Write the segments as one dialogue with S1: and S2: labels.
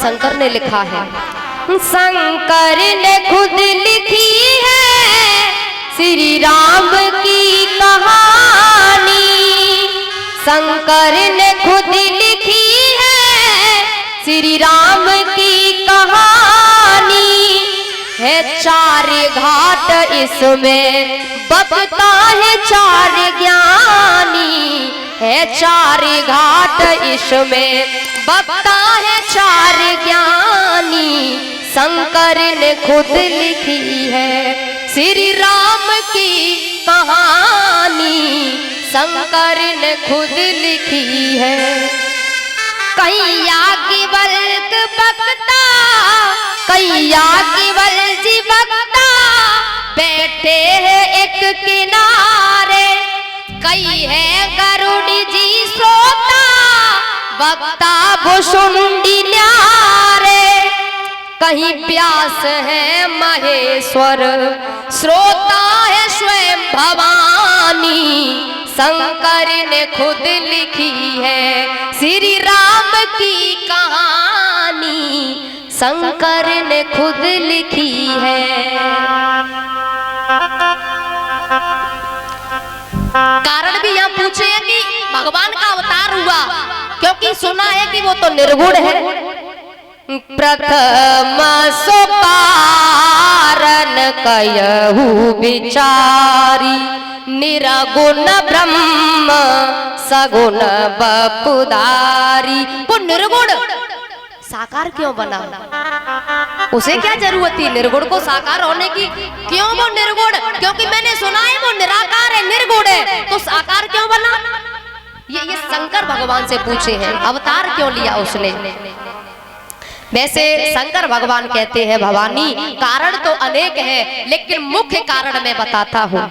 S1: शंकर ने लिखा है। शंकर ने खुद लिखी है श्री राम की कहानी, शंकर ने खुद लिखी है श्री राम की कहानी है। चार घाट इसमें बकता है चार ज्ञानी है, चार घाट इसमें बकता है चार ज्ञानी, शंकर ने खुद लिखी है श्री राम की कहानी, शंकर ने खुद लिखी है। कैया केवल बकता, कैया केवल जी बकता बैठे हैं एक किनारे, कई है गरुड़ जी श्रोता वक्ता भुषुंडी न्यारे, कहीं व्यास है महेश्वर श्रोता है स्वयं भवानी, शंकर ने खुद लिखी है श्री राम की कहानी, शंकर ने खुद लिखी है। कारण भी यहाँ पूछे हैं कि भगवान का अवतार हुआ, क्योंकि सुना है कि वो तो निर्गुण है। प्रथम सोपारन कयहु विचारी, निरगुण ब्रह्म सगुण बपुधारी। वो निर्गुण साकार क्यों बना, उसे क्या जरूरत थी निर्गुण को साकार होने की? क्यों वो निर्गुण? क्योंकि मैंने सुना है वो निराकार है, निर्गुण है, तो साकार क्यों बना? ये शंकर भगवान से पूछे हैं, अवतार क्यों लिया उसने। वैसे शंकर भगवान कहते हैं भवानी कारण तो अनेक है, लेकिन मुख्य कारण मैं बताता हूँ।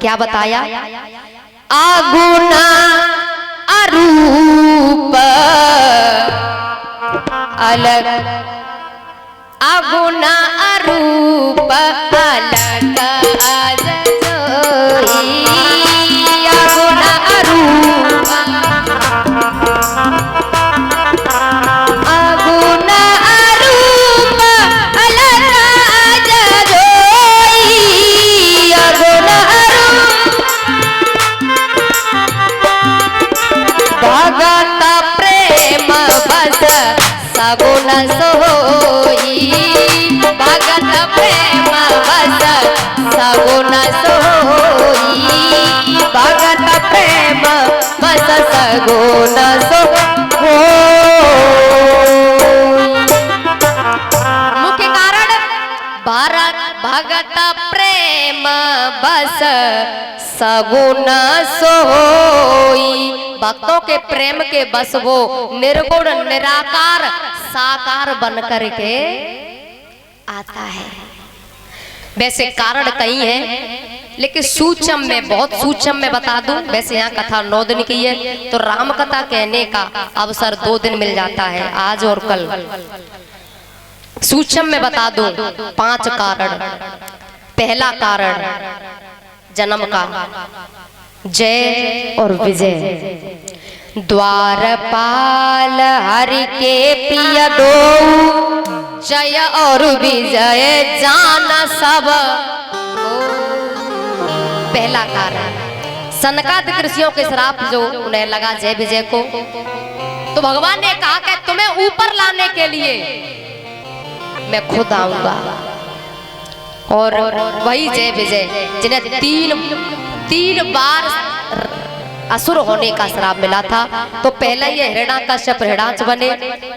S1: क्या बताया? अगुण अरूप अलग, अगुण अरूप अलग अजोई, अगुण अरूप अगुण अरूप अलग अजोई, अगुण अरूप भगत प्रेम बस सगुण सोई, भगत प्रेम बस सगुण सोई, भगत प्रेम बस सगुण सोई। मुख्य कारण भरत भगत प्रेम बस सगुण सोई, भक्तों के प्रेम के बस वो निर्गुण निराकार साकार बन करके आता है। वैसे कारण कई हैं, लेकिन सूक्ष्म में, बहुत सूक्ष्म में बता दूं। वैसे यहाँ कथा 9 दिन की है, तो राम कथा कहने का अवसर 2 दिन मिल जाता है, आज और कल। सूक्ष्म में बता दूं 5 कारण। पहला कारण जन्म का, जय और विजय। द्वारपाल हरि के प्रिय दो, जय और विजय जान सब। पहला कारण सनकादिक ऋषियों के श्राप जो उन्हें लगा जय विजय को, तो भगवान ने कहा कि तुम्हें ऊपर लाने के लिए मैं खुद आऊंगा। और वही जय विजय जिन्हें तीन बार असुर होने का श्राप मिला था। तो पहला ये हिरण्याकश्यप हिरणाक्ष बने,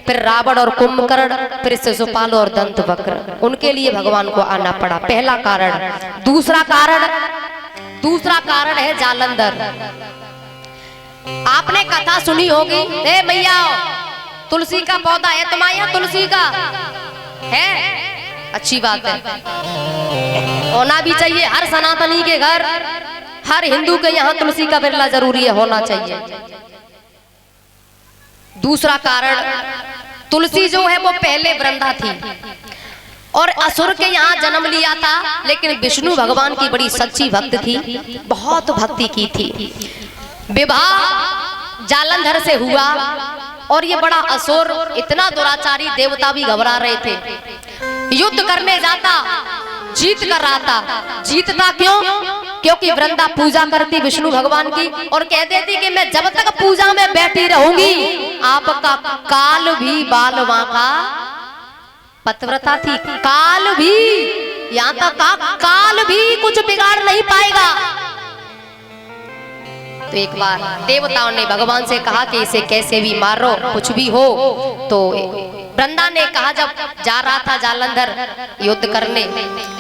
S1: फिर रावण और कुंभकर्ण, फिर शिशुपाल और दंतवक्र, उनके लिए भगवान को आना पड़ा। पहला कारण। दूसरा कारण है जालंधर। आपने कथा सुनी होगी, ए मैया तुलसी का पौधा है तुम्हारे यहाँ, तुलसी का है, अच्छी बात है, होना भी चाहिए। हर सनातनी के घर, हर हिंदू के यहाँ तुलसी का बिरला जरूरी है, होना चाहिए। दूसरा कारण, तुलसी जो है वो पहले वृंदा थी और असुर के यहाँ जन्म लिया था, लेकिन विष्णु भगवान की बड़ी सच्ची भक्त थी, बहुत भक्ति की थी। विवाह जालंधर से हुआ, और ये बड़ा असुर, इतना दुराचारी देवता भी घबरा रहे थे। युद्ध करने जाता, जीत कर आता। जीतता क्यों? क्योंकि वृंदा पूजा करती विष्णु भगवान की और कह देती कि मैं जब तक पूजा में बैठी रहूंगी आपका काल भी बालवा का, पतिव्रता थी, काल भी, यहाँ तक काल भी कुछ बिगाड़ नहीं पाएगा। तो एक बार देवताओं ने भगवान से कहा कि इसे कैसे भी मारो, कुछ भी हो। तो वृंदा ने कहा, जब जा रहा था जालंधर युद्ध करने,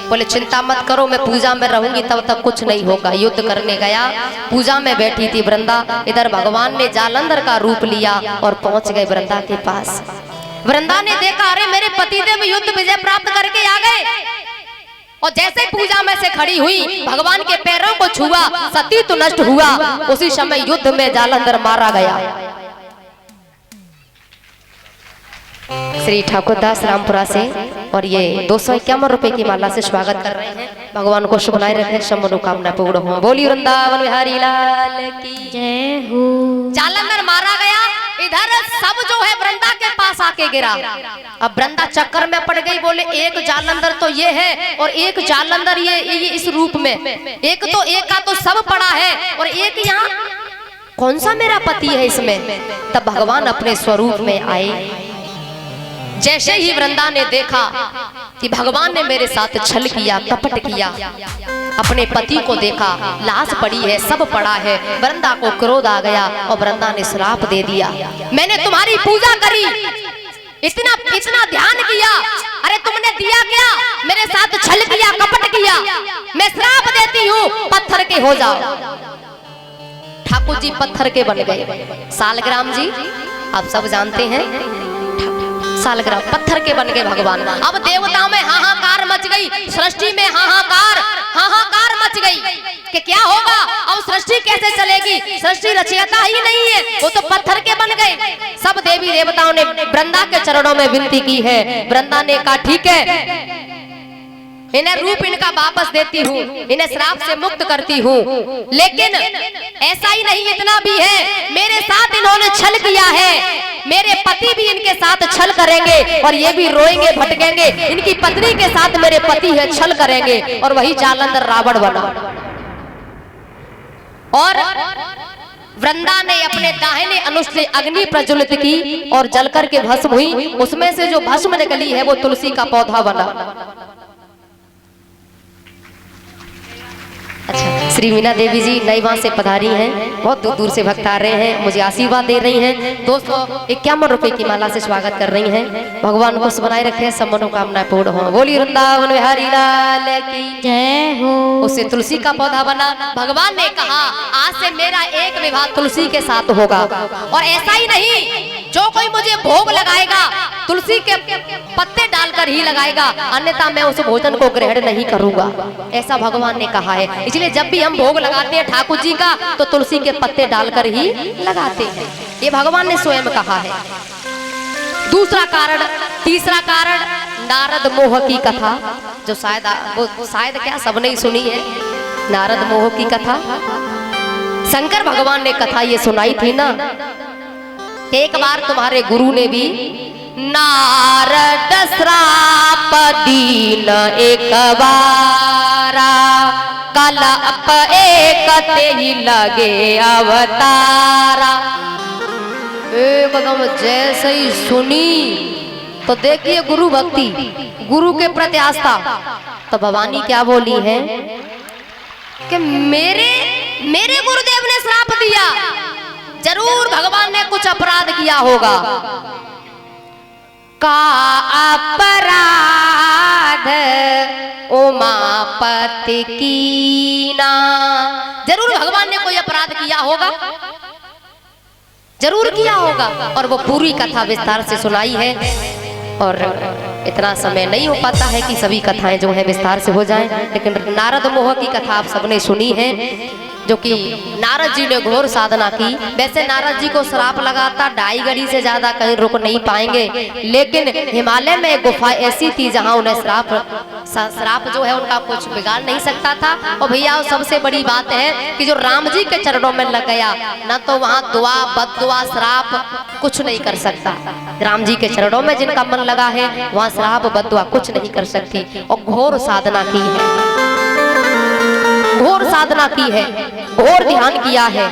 S1: बोले चिंता मत करो, मैं पूजा में रहूंगी तब तक कुछ नहीं होगा। युद्ध करने गया, पूजा में बैठी थी वृंदा, इधर भगवान ने जालंधर का रूप लिया और पहुंच गए वृंदा के पास। वृंदा ने देखा, अरे मेरे पतिदेव युद्ध विजय प्राप्त करके आ गए। और जैसे पूजा में से खड़ी हुई, भगवान के पैरों को छुआ, सती तो नष्ट हुआ। उसी समय युद्ध में जालंधर मारा गया। श्री ठाकुरदास रामपुरा से और ये 251 रुपए की माला से स्वागत कर रहे हैं। भगवान को शुभ बनाए रखे, सब मनोकामना पूर्ण हो। बोली वृंदावन बिहारी लाल की जय हो। जालंधर मारा गया, इधर सब जो है वृंदा के पास आके गिरा। अब वृंदा चक्कर में पड़ गई, बोले एक जालंधर तो ये है और एक जालंधर ये इस रूप में, एक का तो सब पड़ा है और एक यहाँ कौन सा मेरा पति है इसमें। तब भगवान अपने स्वरूप में आए। जैसे ही वृंदा ने देखा कि भगवान ने मेरे साथ छल किया, कपट किया, अपने पति को देखा, लाश पड़ी है, सब पड़ा है, वृंदा को क्रोध आ गया और वृंदा ने श्राप दे दिया, मैंने तुम्हारी पूजा करी, इतना ध्यान किया, अरे तुमने दिया क्या, मेरे साथ छल किया, कपट किया, मैं श्राप देती हूँ, पत्थर के हो जाओ। ठाकुर जी पत्थर के बन गए। सालग्राम जी आप सब जानते हैं, सालग्राम पत्थर के बन गए भगवान। अब देवताओं में हाहाकार मच गई, सृष्टि में हाहाकार मच गई कि क्या होगा, अब सृष्टि कैसे चलेगी, सृष्टि रचयिता ही नहीं है, वो तो पत्थर के बन गए। सब देवी देवताओं ने वृंदा के चरणों में विनती की है। वृंदा ने कहा ठीक है, इन्हें रूप इनका वापस देती हूँ, इन्हें श्राप से मुक्त करती हूँ, लेकिन ऐसा ही नहीं, इतना भी है, मेरे साथ इन्होंने छल किया है, मेरे पति भी इनके साथ छल करेंगे और ये भी रोएंगे भटकेंगे, इनकी पत्नी के साथ मेरे पति है छल करेंगे। और वही जालंधर रावण बना। और वृंदा ने अपने दाहिने अनुष्ठ से अग्नि प्रज्वलित की और जलकर के भस्म हुई, उसमें से जो भस्म निकली है वो तुलसी का पौधा बना। अच्छा, श्री मीना देवी जी नई वहां से पधारी हैं, बहुत दूर दूर से भक्त आ रहे हैं, मुझे आशीर्वाद दे रही हैं। 251 रुपए की माला से स्वागत कर रही हैं। भगवान को बनाए रखे, सब मनोकामना पूर्ण हो। बोली वृंदावन बिहारी लाल की जय हो। उससे तुलसी का पौधा बना। भगवान ने कहा आज से मेरा एक विवाह तुलसी के साथ होगा, और ऐसा ही नहीं, जो कोई मुझे भोग लगाएगा तुलसी के पत्ते डालकर ही लगाएगा, अन्यथा मैं उस भोजन को ग्रहण नहीं करूंगा, ऐसा भगवान ने कहा है। इसलिए जब भी हम भोग लगाते हैं ठाकुर जी का तो तुलसी के पत्ते डालकर ही लगाते हैं, ये भगवान ने स्वयं कहा है। दूसरा कारण, तीसरा कारण नारद मोह की कथा, जो शायद क्या सबने ही सुनी है, नारद मोह की कथा। शंकर भगवान ने कथा ये सुनाई थी ना, एक बार तुम्हारे गुरु ने भी नारद श्राप दीन एक बारा, कलप एक ही लगे अवतारा। एकदम जैसे ही सुनी तो देखिए गुरु भक्ति, गुरु के प्रति आस्था। तो भवानी क्या बोली है कि मेरे गुरुदेव ने श्राप दिया, जरूर भगवान ने कुछ अपराध किया होगा। का अपराध उमापति कीना, जरूर भगवान ने कोई अपराध किया होगा, जरूर किया होगा। और वो पूरी कथा विस्तार से सुनाई है, और इतना समय नहीं हो पाता है कि सभी कथाएं जो है विस्तार से हो जाएं, लेकिन नारद मोह की कथा आप सबने सुनी है। जो कि नारद जी ने घोर साधना की। वैसे नारद जी को श्राप लगा था 2.5 घड़ी से ज्यादा कहीं रुक नहीं पाएंगे, लेकिन हिमालय में एक गुफा ऐसी थी जहां उन्हें श्राप जो है उनका कुछ बिगाड़ नहीं सकता था। और भैया सबसे बड़ी बात है कि जो राम जी के चरणों में लग गया ना, तो वहां दुआ बददुआ श्राप कुछ नहीं कर सकता। राम जी के चरणों में जिनका मन लगा है वहां श्राप बददुआ कुछ नहीं कर सकती। और घोर साधना की है, घोर साधना की है, घोर ध्यान किया है।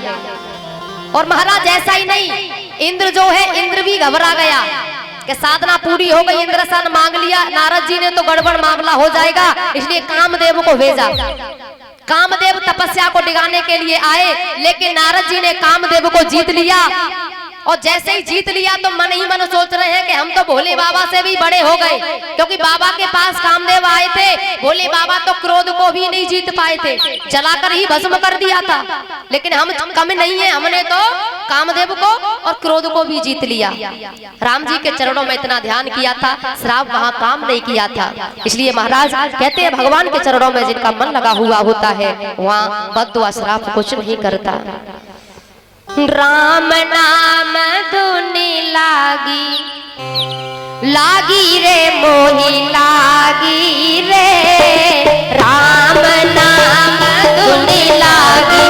S1: और महाराज ऐसा ही नहीं, इंद्र जो है इंद्र भी घबरा गया कि साधना पूरी हो गई, इंद्रसन मांग लिया, नारद जी ने तो गड़बड़ मामला हो जाएगा, इसलिए कामदेव को भेजा। कामदेव तपस्या को डिगाने के लिए आए, लेकिन नारद जी ने कामदेव को जीत लिया। और जैसे ही जीत लिया तो मन ही मन सोच रहे हैं कि हम तो भोले बाबा से भी बड़े हो गए, क्योंकि बाबा के पास कामदेव आए थे, भोले बाबा तो क्रोध को भी नहीं जीत पाए थे, जलाकर ही भस्म कर दिया था। लेकिन हम कम नहीं है, हमने तो कामदेव को और क्रोध को भी जीत लिया। राम जी के चरणों में इतना ध्यान किया था, श्राप वहां काम नहीं किया था। इसलिए महाराज कहते हैं भगवान के चरणों में जिनका मन लगा हुआ होता है वहां बद्दुआ श्राप कुछ नहीं करता। राम नाम धुनी लागी, लागी रे मोही लागी रे, राम नाम धुनी लागी